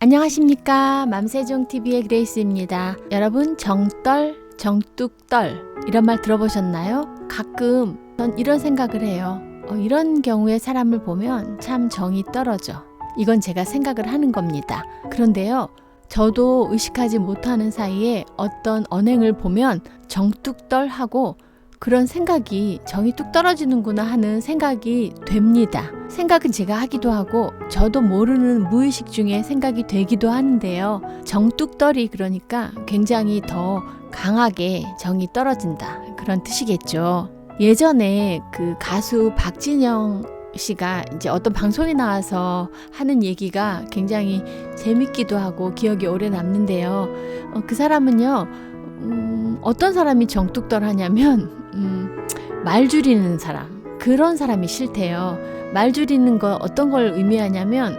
안녕하십니까. 맘세종TV의 그레이스입니다. 여러분, 정떨, 정뚝떨 이런 말 들어보셨나요? 가끔 전 이런 생각을 해요. 이런 경우에 사람을 보면 참 정이 떨어져. 이건 제가 생각을 하는 겁니다. 그런데요, 저도 의식하지 못하는 사이에 어떤 언행을 보면 정뚝떨하고 그런 생각이 정이 뚝 떨어지는구나 하는 생각이 됩니다. 생각은 제가 하기도 하고 저도 모르는 무의식 중에 생각이 되기도 하는데요. 정뚝떨이 그러니까 굉장히 더 강하게 정이 떨어진다 그런 뜻이겠죠. 예전에 그 가수 박진영 씨가 이제 어떤 방송에 나와서 하는 얘기가 굉장히 재밌기도 하고 기억이 오래 남는데요. 그 사람은요, 어떤 사람이 정뚝떨하냐면 말 줄이는 사람, 그런 사람이 싫대요. 말 줄이는 거 어떤 걸 의미하냐면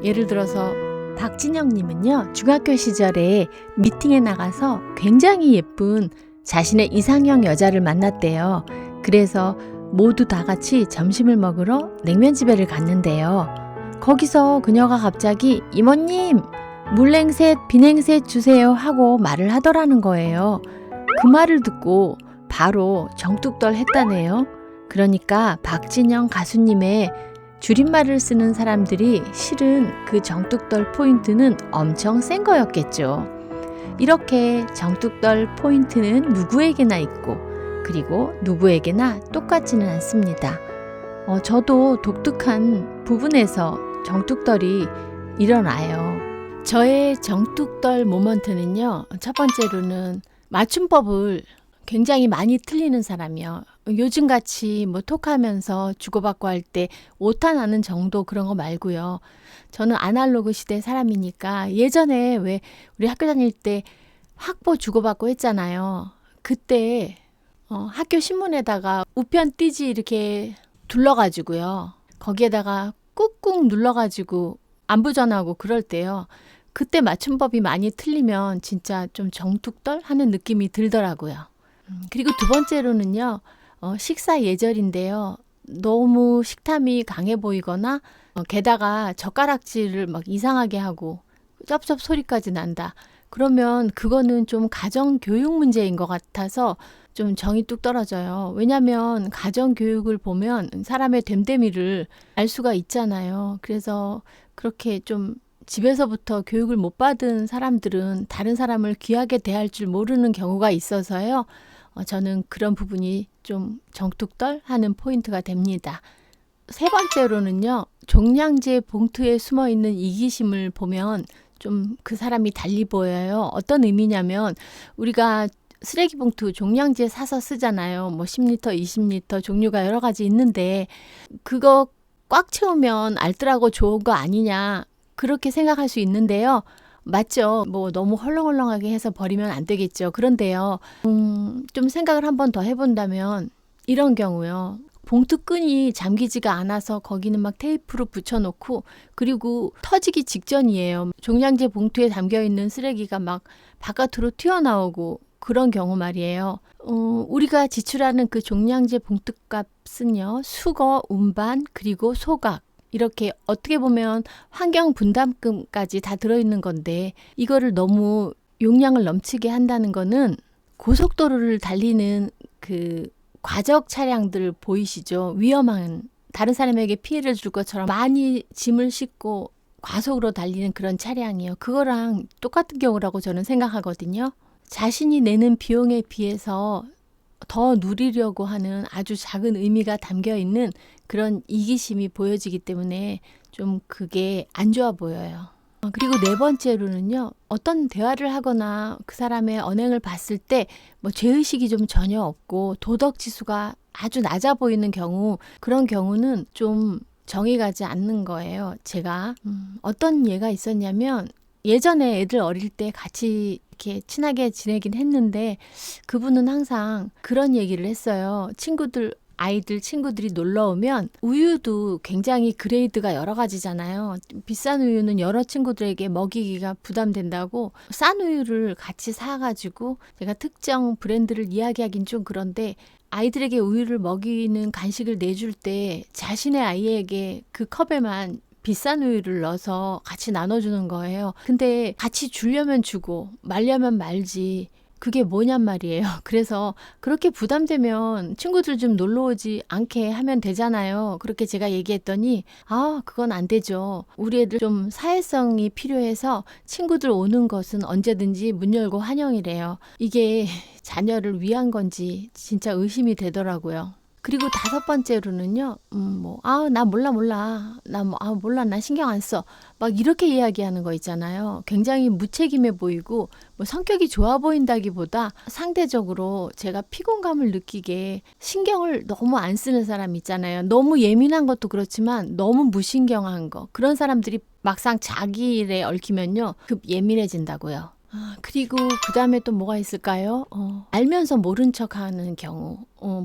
예를 들어서 박진영 님은요, 중학교 시절에 미팅에 나가서 굉장히 예쁜 자신의 이상형 여자를 만났대요. 그래서 모두 다 같이 점심을 먹으러 냉면집에를 갔는데요. 거기서 그녀가 갑자기 이모님 물냉셋 비냉셋 주세요 하고 말을 하더라는 거예요. 그 말을 듣고 바로 정뚝떨 했다네요. 그러니까 박진영 가수님의 줄임말을 쓰는 사람들이 실은 그 정뚝떨 포인트는 엄청 센 거였겠죠. 이렇게 정뚝떨 포인트는 누구에게나 있고 그리고 누구에게나 똑같지는 않습니다. 저도 독특한 부분에서 정뚝떨이 일어나요. 저의 정뚝떨 모먼트는요, 첫 번째로는 맞춤법을 굉장히 많이 틀리는 사람이요. 요즘같이 톡하면서 주고받고 할 때 오타나는 정도 그런 거 말고요. 저는 아날로그 시대 사람이니까 예전에 왜 우리 학교 다닐 때 학보 주고받고 했잖아요. 그때 학교 신문에다가 우편 띠지 이렇게 둘러가지고요. 거기에다가 꾹꾹 눌러가지고 안부 전하고 그럴 때요. 그때 맞춤법이 많이 틀리면 진짜 좀 정뚝떨 하는 느낌이 들더라고요. 그리고 두 번째로는요, 식사 예절인데요. 너무 식탐이 강해 보이거나 게다가 젓가락질을 막 이상하게 하고 쩝쩝 소리까지 난다. 그러면 그거는 좀 가정교육 문제인 것 같아서 좀 정이 뚝 떨어져요. 왜냐하면 가정교육을 보면 사람의 됨됨이를 알 수가 있잖아요. 그래서 그렇게 좀 집에서부터 교육을 못 받은 사람들은 다른 사람을 귀하게 대할 줄 모르는 경우가 있어서요. 저는 그런 부분이 좀 정뚝떨 하는 포인트가 됩니다. 세 번째로는요, 종량제 봉투에 숨어 있는 이기심을 보면 좀 그 사람이 달리 보여요. 어떤 의미냐면 우리가 쓰레기 봉투 종량제 사서 쓰잖아요. 10리터, 20리터 종류가 여러 가지 있는데 그거 꽉 채우면 알뜰하고 좋은 거 아니냐 그렇게 생각할 수 있는데요. 맞죠. 너무 헐렁헐렁하게 해서 버리면 안 되겠죠. 그런데요, 좀 생각을 한 번 더 해본다면 이런 경우요. 봉투 끈이 잠기지가 않아서 거기는 막 테이프로 붙여놓고 그리고 터지기 직전이에요. 종량제 봉투에 담겨있는 쓰레기가 막 바깥으로 튀어나오고 그런 경우 말이에요. 우리가 지출하는 그 종량제 봉투 값은요. 수거, 운반, 그리고 소각 이렇게 어떻게 보면 환경 분담금까지 다 들어있는 건데 이거를 너무 용량을 넘치게 한다는 거는 고속도로를 달리는 그 과적 차량들 보이시죠? 위험한 다른 사람에게 피해를 줄 것처럼 많이 짐을 싣고 과속으로 달리는 그런 차량이에요. 그거랑 똑같은 경우라고 저는 생각하거든요. 자신이 내는 비용에 비해서 더 누리려고 하는 아주 작은 의미가 담겨 있는 그런 이기심이 보여지기 때문에 좀 그게 안 좋아 보여요. 그리고 네 번째로는요, 어떤 대화를 하거나 그 사람의 언행을 봤을 때 죄의식이 좀 전혀 없고 도덕 지수가 아주 낮아 보이는 경우, 그런 경우는 좀 정이 가지 않는 거예요. 제가 어떤 예가 있었냐면 예전에 애들 어릴 때 같이 이렇게 친하게 지내긴 했는데 그분은 항상 그런 얘기를 했어요. 친구들이 놀러 오면 우유도 굉장히 그레이드가 여러 가지잖아요. 비싼 우유는 여러 친구들에게 먹이기가 부담된다고 싼 우유를 같이 사가지고 제가 특정 브랜드를 이야기하긴 좀 그런데 아이들에게 우유를 먹이는 간식을 내줄 때 자신의 아이에게 그 컵에만 비싼 우유를 넣어서 같이 나눠주는 거예요. 근데 같이 주려면 주고 말려면 말지. 그게 뭐냔 말이에요. 그래서 그렇게 부담되면 친구들 좀 놀러 오지 않게 하면 되잖아요. 그렇게 제가 얘기했더니 그건 안 되죠. 우리 애들 좀 사회성이 필요해서 친구들 오는 것은 언제든지 문 열고 환영이래요. 이게 자녀를 위한 건지 진짜 의심이 되더라고요. 그리고 5번째로는요, 나 몰라. 몰라. 나 신경 안 써. 막 이렇게 이야기하는 거 있잖아요. 굉장히 무책임해 보이고, 성격이 좋아 보인다기보다 상대적으로 제가 피곤감을 느끼게 신경을 너무 안 쓰는 사람 있잖아요. 너무 예민한 것도 그렇지만 너무 무신경한 거. 그런 사람들이 막상 자기 일에 얽히면요, 급 예민해진다고요. 그리고 그 다음에 또 뭐가 있을까요? 알면서 모른 척 하는 경우.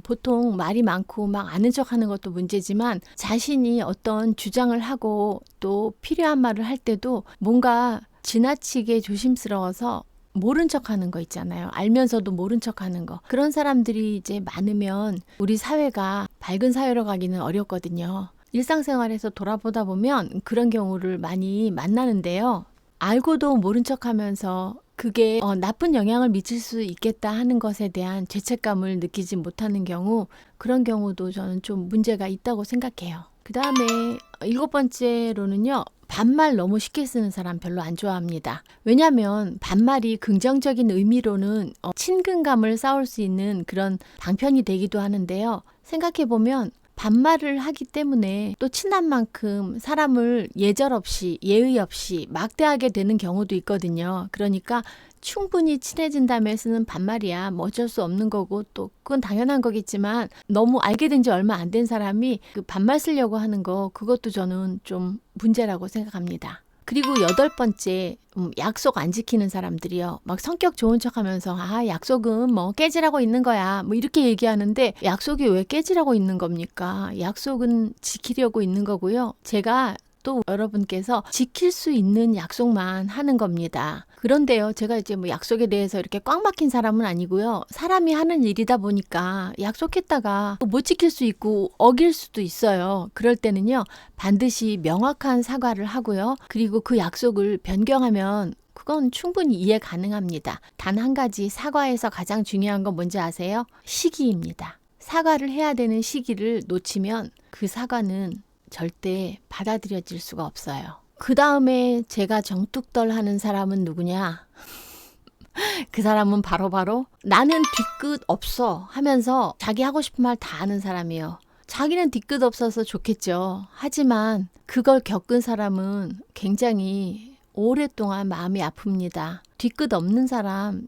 보통 말이 많고 막 아는 척 하는 것도 문제지만 자신이 어떤 주장을 하고 또 필요한 말을 할 때도 뭔가 지나치게 조심스러워서 모른 척 하는 거 있잖아요. 알면서도 모른 척 하는 거. 그런 사람들이 이제 많으면 우리 사회가 밝은 사회로 가기는 어렵거든요. 일상생활에서 돌아보다 보면 그런 경우를 많이 만나는데요. 알고도 모른 척하면서 그게 나쁜 영향을 미칠 수 있겠다 하는 것에 대한 죄책감을 느끼지 못하는 경우, 그런 경우도 저는 좀 문제가 있다고 생각해요. 그 다음에 7번째로는요. 반말 너무 쉽게 쓰는 사람 별로 안 좋아합니다. 왜냐하면 반말이 긍정적인 의미로는 친근감을 쌓을 수 있는 그런 방편이 되기도 하는데요. 생각해보면 반말을 하기 때문에 또 친한 만큼 사람을 예절없이 예의 없이 막대하게 되는 경우도 있거든요. 그러니까 충분히 친해진다며 쓰는 반말이야 뭐 어쩔 수 없는 거고 또 그건 당연한 거겠지만 너무 알게 된 지 얼마 안 된 사람이 그 반말 쓰려고 하는 거 그것도 저는 좀 문제라고 생각합니다. 그리고 8번째, 약속 안 지키는 사람들이요. 막 성격 좋은 척 하면서, 약속은 뭐 깨지라고 있는 거야. 뭐 이렇게 얘기하는데, 약속이 왜 깨지라고 있는 겁니까? 약속은 지키려고 있는 거고요. 제가 또 여러분께서 지킬 수 있는 약속만 하는 겁니다. 그런데요, 제가 이제 뭐 약속에 대해서 이렇게 꽉 막힌 사람은 아니고요. 사람이 하는 일이다 보니까 약속했다가 못 지킬 수 있고 어길 수도 있어요. 그럴 때는요, 반드시 명확한 사과를 하고요. 그리고 그 약속을 변경하면 그건 충분히 이해 가능합니다. 단 한 가지 사과에서 가장 중요한 건 뭔지 아세요? 시기입니다. 사과를 해야 되는 시기를 놓치면 그 사과는 절대 받아들여질 수가 없어요. 그 다음에 제가 정뚝떨 하는 사람은 누구냐? 그 사람은 바로 나는 뒤끝 없어 하면서 자기 하고 싶은 말 다 하는 사람이에요. 자기는 뒤끝 없어서 좋겠죠. 하지만 그걸 겪은 사람은 굉장히 오랫동안 마음이 아픕니다. 뒤끝 없는 사람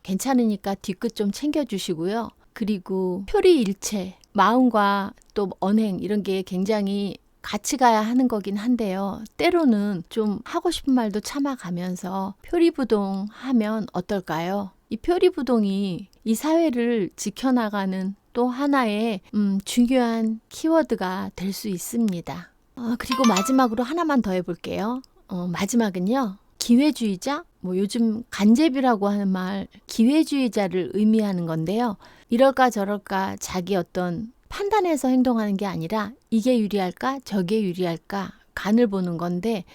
괜찮으니까 뒤끝 좀 챙겨주시고요. 그리고 표리일체, 마음과 또 언행 이런 게 굉장히 같이 가야 하는 거긴 한데요. 때로는 좀 하고 싶은 말도 참아가면서 표리부동 하면 어떨까요? 이 표리부동이 이 사회를 지켜나가는 또 하나의 중요한 키워드가 될 수 있습니다. 그리고 마지막으로 하나만 더 해볼게요. 마지막은요. 기회주의자? 요즘 간제비라고 하는 말 기회주의자를 의미하는 건데요. 이럴까 저럴까 자기 어떤 판단해서 행동하는 게 아니라 이게 유리할까 저게 유리할까 간을 보는 건데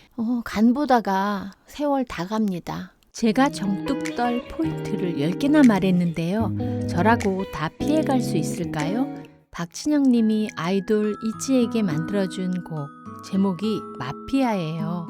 간 보다가 세월 다 갑니다. 제가 정뚝떨 포인트를 10개나 말했는데요. 저라고 다 피해갈 수 있을까요? 박진영 님이 아이돌 이치에게 만들어준 곡 제목이 마피아예요.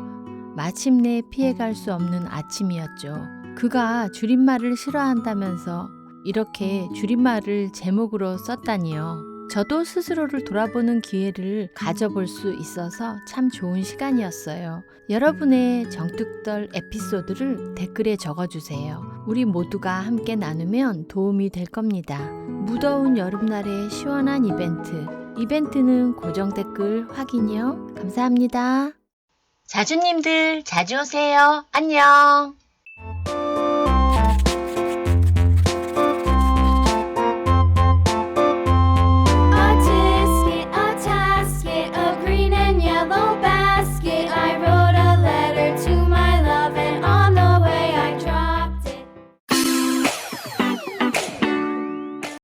마침내 피해갈 수 없는 아침이었죠. 그가 줄임말을 싫어한다면서 이렇게 줄임말을 제목으로 썼다니요. 저도 스스로를 돌아보는 기회를 가져볼 수 있어서 참 좋은 시간이었어요. 여러분의 정뚝떨 에피소드를 댓글에 적어주세요. 우리 모두가 함께 나누면 도움이 될 겁니다. 무더운 여름날의 시원한 이벤트는 고정 댓글 확인요. 감사합니다. 자주님들 자주 오세요. 안녕.